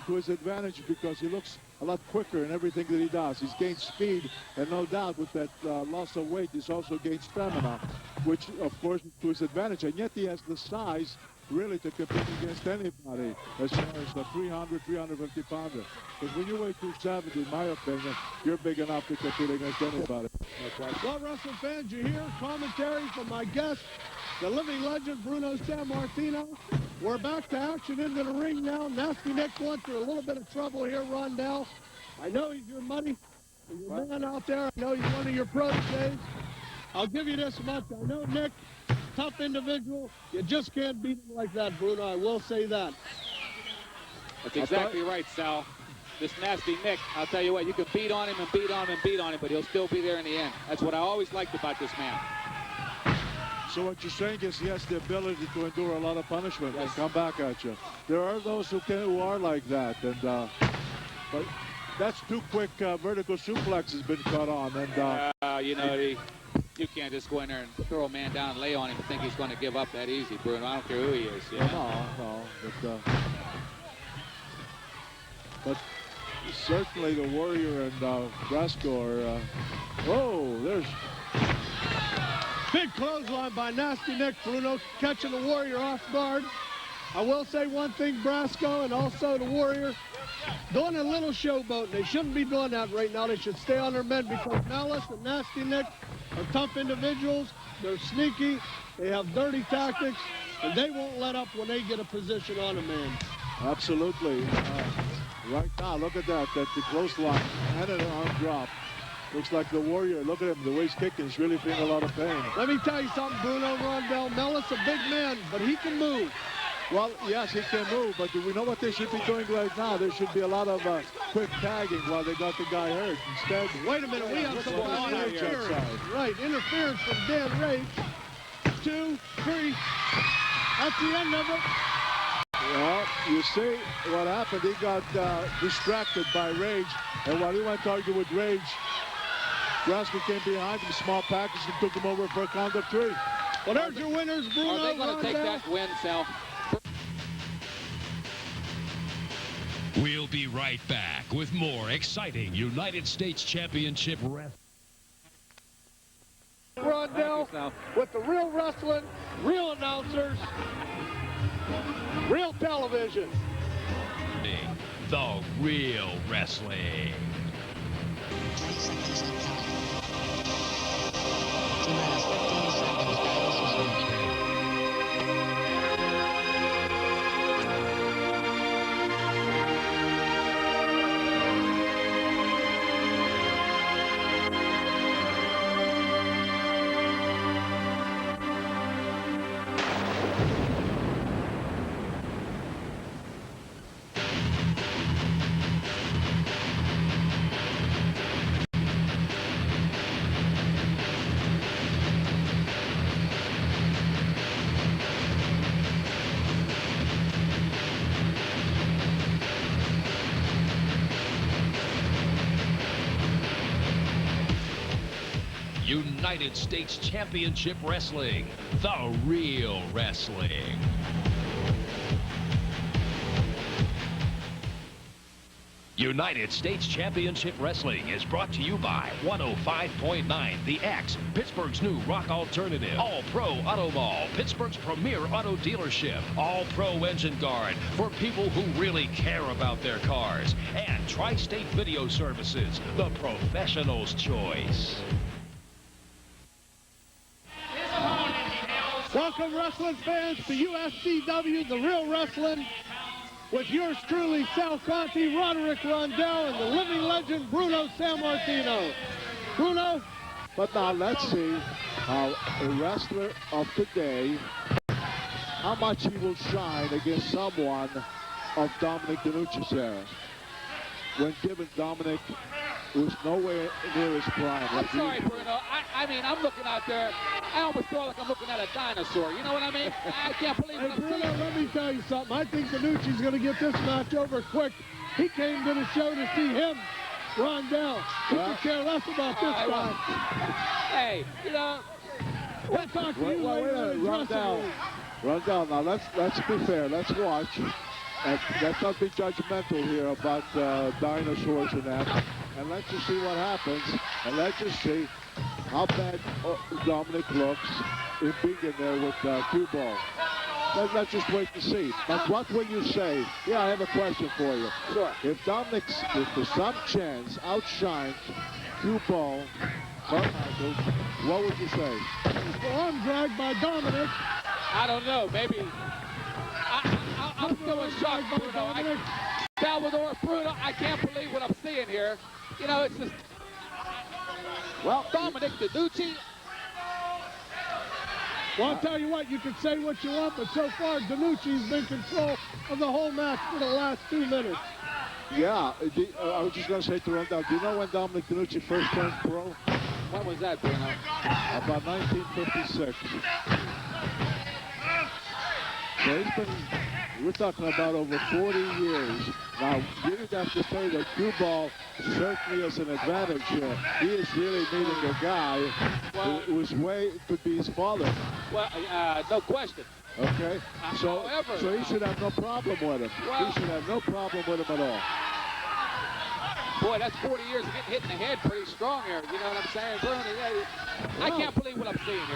to his advantage because he looks a lot quicker in everything that he does. He's gained speed, and no doubt with that loss of weight, he's also gained stamina, which, of course, to his advantage. And yet he has the size really to compete against anybody as far as the 300, 350 pounder. Because when you weigh 270, in my opinion, you're big enough to compete against anybody. Well, wrestling fans, you hear commentary from my guest, the living legend, Bruno Sammartino. We're back to action into the ring now. Nasty Nick went through a little bit of trouble here, Rondell. I know he's your money, your man out there. I know he's one of your proteges. I'll give you this much. I know Nick, tough individual. You just can't beat him like that, Bruno. I will say that. That's exactly right, Sal. This Nasty Nick, I'll tell you what, you can beat on him and beat on him and beat on him, but he'll still be there in the end. That's what I always liked about this man. So what you're saying is he has the ability to endure a lot of punishment and come back at you. There are those who are like that, and but that's two quick vertical suplexes been caught on, and you know, you can't just go in there and throw a man down and lay on him and think he's going to give up that easy, Bruno. I don't care who he is. Yeah. No, but certainly the Warrior and Brasco are. Oh, there's. Big clothesline by Nasty Nick, Bruno, catching the Warrior off guard. I will say one thing, Brasco and also the Warrior, doing a little showboat. They shouldn't be doing that right now. They should stay on their men because Malice and Nasty Nick are tough individuals. They're sneaky. They have dirty tactics, and they won't let up when they get a position on a man. Absolutely. Right now, look at that. That's the clothesline and an arm drop. Looks like the Warrior, look at him, the way he's kicking, he's really feeling a lot of pain. Let me tell you something, Bruno Rondell. Melis, a big man, but he can move. Well, yes, he can move, but do we know what they should be doing right now? There should be a lot of quick tagging while they got the guy hurt. Instead, wait a minute, we have some interference. Right, interference from Dan Rage. 2, 3, that's the end of it. Well, you see what happened. He got distracted by Rage, and while he went to argue with Rage, Brasco came behind him, small package, and took him over for a count of 3. Well, there's your winners, Bruno. Are they going to take that win, Sal? We'll be right back with more exciting United States Championship wrestling. Rondell with the real wrestling, real announcers, real television. The real wrestling. 20 seconds to count. T-minus 15 seconds. Dallas is in the trade. United States Championship Wrestling, the real wrestling. United States Championship Wrestling is brought to you by 105.9 The X, Pittsburgh's new rock alternative. All Pro Auto Mall, Pittsburgh's premier auto dealership. All Pro Engine Guard for people who really care about their cars. And Tri-State Video Services, the professional's choice. Welcome, wrestling fans, to USCW, the real wrestling, with yours truly, Sal Conti, Roderick Rondell, and the living legend, Bruno Sammartino. Bruno? But now let's see how a wrestler of today, how much he will shine against someone of Dominic DeNucci's era. When given, Dominic was nowhere near his prime. I'm sorry, Bruno. I mean, I'm looking out there. I almost feel like I'm looking at a dinosaur. You know what I mean? I can't believe it. Hey, Bruno, let me tell you something. I think DeNucci's going to get this match over quick. He came to the show to see him, Rondell. He could care less about this guy. Hey, you know, we'll talk to you later. Rondell, now let's be fair. Let's watch. And let's not be judgmental here about dinosaurs and that. And let's just see what happens. And let's just see how bad Dominic looks in being in there with cue ball. Let's just wait to see. But what will you say? Yeah, I have a question for you. Sure. If Dominic, if for some chance, outshines cue ball, what would you say? Well, I'm dragged by Dominic. I don't know. Maybe. I'm still in shock, Bruno. Salvador, Bruno, I can't believe what I'm seeing here. You know, it's just. Well, Dominic DeNucci. Well, I'll tell you what, you can say what you want, but so far, DeNucci's been in control of the whole match for the last 2 minutes. yeah, I was just going to say to run down, do you know when Dominic DeNucci first turned pro? When was that, Bruno? About 1956. So he's been, we're talking about over 40 years. Now, you didn't have to say that cue ball certainly is an advantage here. He is really meeting a guy whose way could be his father. Well, no question. Okay? So, However, so he should have no problem with him. Well, He should have no problem with him at all. Boy, that's 40 years of getting hit in the head pretty strong here. You know what I'm saying, Bruno? Yeah, I can't believe what I'm seeing here.